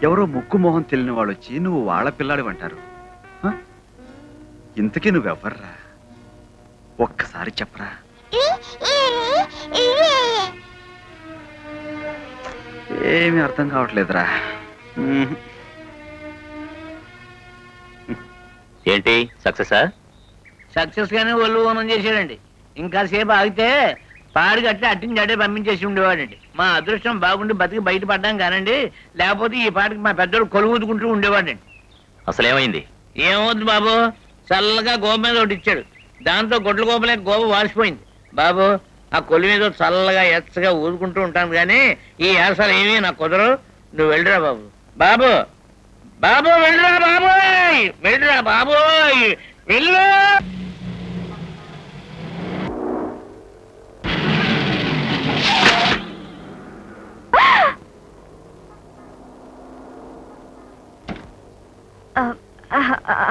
ఎవరో ముక్కు మొహం తెలియని వాళ్ళు వచ్చి నువ్వు వాళ్ళ పిల్లాడు అంటారు. ఇంతకీ నువ్వెవర్రా? ఒక్కసారి చెప్పరా. ఏమీ అర్థం కావట్లేదురా. ఏంటి సక్సెసా? సక్సెస్ గానే ఒళ్ళు ఓనం చేశాడండి. ఇంకా సేపు ఆగితే పాడు కట్టి అట్టించి అడ్డే పంపించేసి ఉండేవాడండి. మా అదృష్టం బాగుండి బతికి బయటపడ్డాం కానండి, లేకపోతే ఈ పాటికి మా పెద్దోడు కొలువుదుకుంటూ ఉండేవాడండి. అసలేమైంది? ఏమవుద్దు బాబు, చల్లగా గోప మీద ఒకటి ఇచ్చాడు. దాంతో గొడ్ల గోపలే గోప వాసిపోయింది. బాబు ఆ కొలి మీద చల్లగా ఎచ్చగా ఊదుకుంటూ ఉంటాను కానీ ఈ యాసలు ఏమీ నాకు కుదరవు. నువ్వు వెళ్ళిరా బాబు. బాబు బాబు వెళ్ళిరా బాబోయ్, వెళ్ళిరా బాబోయ్, వెళ్ళు.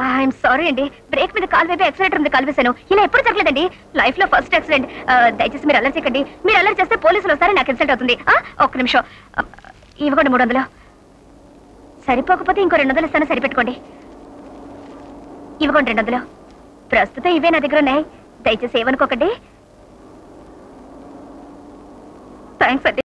ఐఎమ్ సారీ అండి, బ్రేక్ మీద కాలు వైపు యాక్సిడెంట్ ఉంది కలిపేశాను. ఇలా ఎప్పుడు జరగలేదండి, లైఫ్ లో ఫస్ట్ యాక్సిడెంట్. దయచేసి మీరు అల్లరి చేయకండి. మీరు అల్లరి చేస్తే పోలీసులు వస్తారు, నాకు ఇన్సల్ట్ అవుతుంది. ఒక్క నిమిషం ఇవ్వకండి. 300 సరిపోకపోతే ఇంకో 200 ఇస్తాను, సరిపెట్టుకోండి. ఇవ్వకండి 200. ప్రస్తుతం ఇవే నా దగ్గర ఉన్నాయి, దయచేసి ఏమనుకోకండి. థ్యాంక్స్ అండి.